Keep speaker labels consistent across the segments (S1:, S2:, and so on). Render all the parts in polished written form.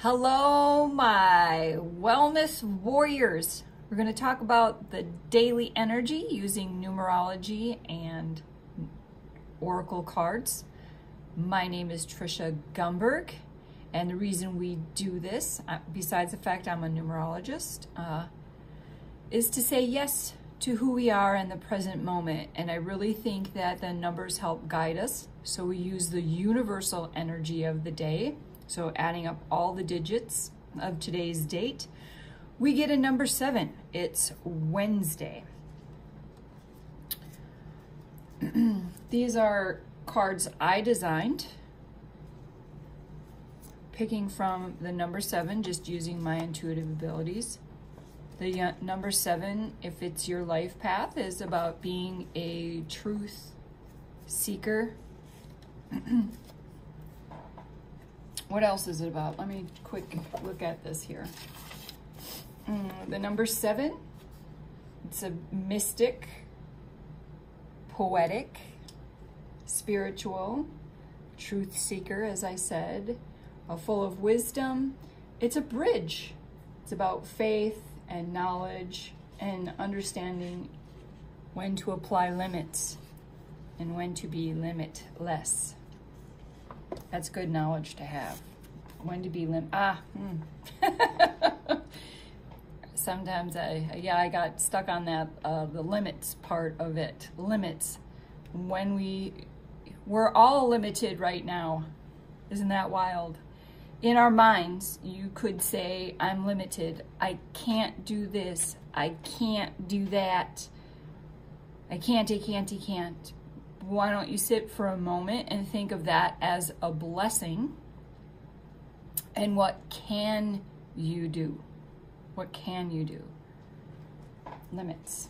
S1: Hello, my wellness warriors. We're going to talk about the daily energy using numerology and oracle cards. My name is Tricia Gunberg, and the reason we do this, besides the fact I'm a numerologist, is to say yes to who we are in the present moment. And I really think that the numbers help guide us. So we use the universal energy of the day. So adding up all the digits of today's date, we get a number 7. It's Wednesday. These are cards I designed, picking from the number 7, just using my intuitive abilities. The number 7, if it's your life path, is about being a truth seeker. What else is it about? Let me quick look at this here. The number 7, it's a mystic, poetic, spiritual, truth seeker, as I said, full of wisdom. It's a bridge. It's about faith and knowledge and understanding when to apply limits and when to be limitless. That's good knowledge to have. When to be Sometimes I got stuck on that, the limits part of it. Limits. When we're all limited right now. Isn't that wild? In our minds, you could say, I'm limited. I can't do this. I can't do that. I can't. Why don't you sit for a moment and think of that as a blessing? And what can you do? What can you do? Limits.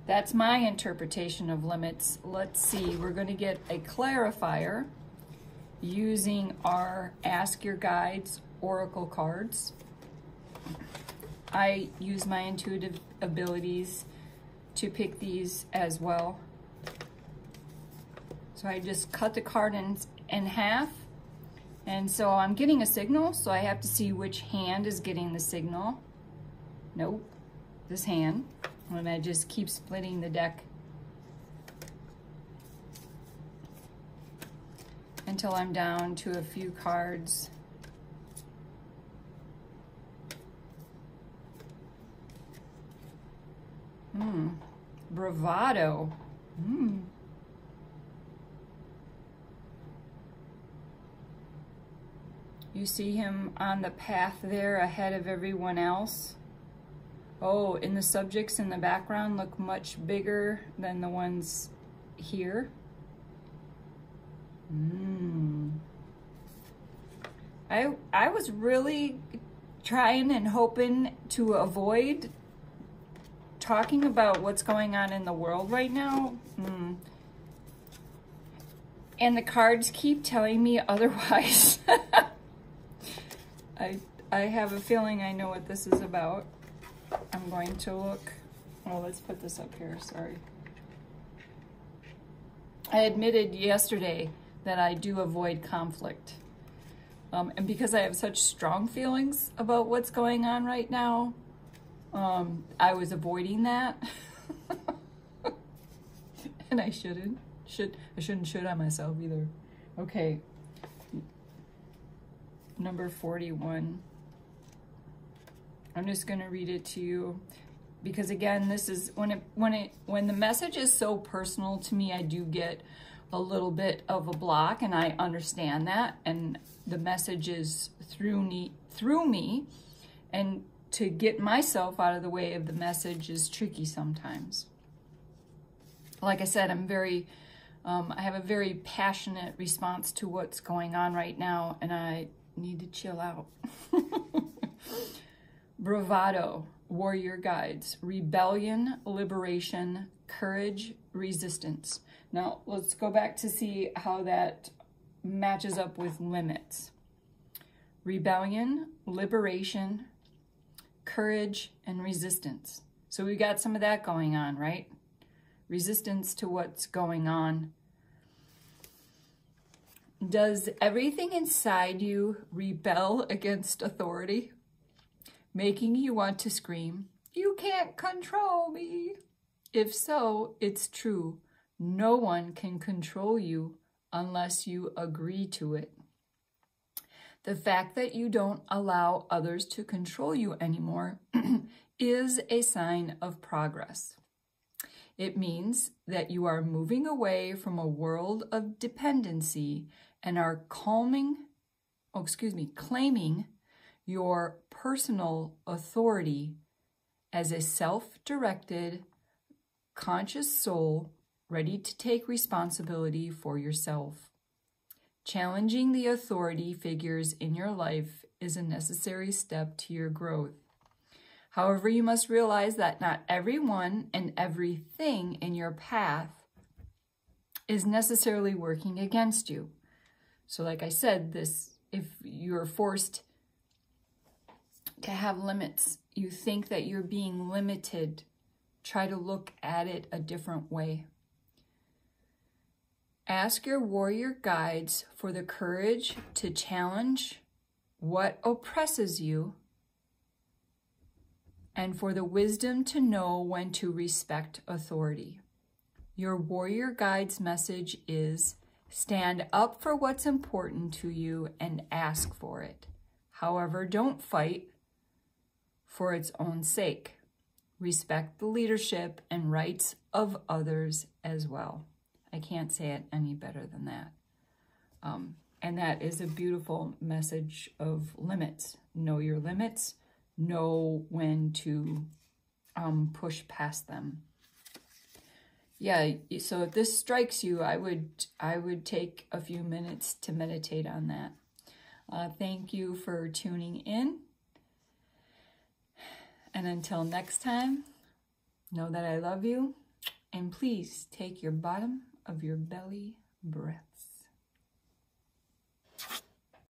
S1: That's my interpretation of limits. Let's see, we're going to get a clarifier using our Ask Your Guides oracle cards. I use my intuitive abilities to pick these as well. So I just cut the card in half. And so I'm getting a signal, so I have to see which hand is getting the signal. Nope, this hand. And I just keep splitting the deck until I'm down to a few cards. Bravado. You see him on the path there ahead of everyone else. Oh, and the subjects in the background look much bigger than the ones here. I was really trying and hoping to avoid talking about what's going on in the world right now. And the cards keep telling me otherwise. I have a feeling I know what this is about. I'm going to look. Oh, let's put this up here, sorry. I admitted yesterday that I do avoid conflict. And because I have such strong feelings about what's going on right now, I was avoiding that. And I shouldn't. I shouldn't should on myself either. Okay. Number 41. I'm just going to read it to you because again, this is when the message is so personal to me, I do get a little bit of a block, and I understand that, and the message is through me, and to get myself out of the way of the message is tricky sometimes. Like I said, I have a very passionate response to what's going on right now, and I need to chill out. Bravado, warrior guides, rebellion, liberation, courage, resistance. Now, let's go back to see how that matches up with limits. Rebellion, liberation, courage, and resistance. So we got some of that going on, right? Resistance to what's going on. Does everything inside you rebel against authority, making you want to scream, "You can't control me"? If so, it's true. No one can control you unless you agree to it. The fact that you don't allow others to control you anymore is a sign of progress. It means that you are moving away from a world of dependency and are claiming your personal authority as a self-directed, conscious soul ready to take responsibility for yourself. Challenging the authority figures in your life is a necessary step to your growth. However, you must realize that not everyone and everything in your path is necessarily working against you. So like I said, if you're forced to have limits, you think that you're being limited, try to look at it a different way. Ask your warrior guides for the courage to challenge what oppresses you and for the wisdom to know when to respect authority. Your warrior guide's message is: stand up for what's important to you and ask for it. However, don't fight for its own sake. Respect the leadership and rights of others as well. I can't say it any better than that. And that is a beautiful message of limits. Know your limits. Know when to push past them. Yeah, so if this strikes you, I would take a few minutes to meditate on that. Thank you for tuning in. And until next time, know that I love you. And please take your bottom of your belly breaths.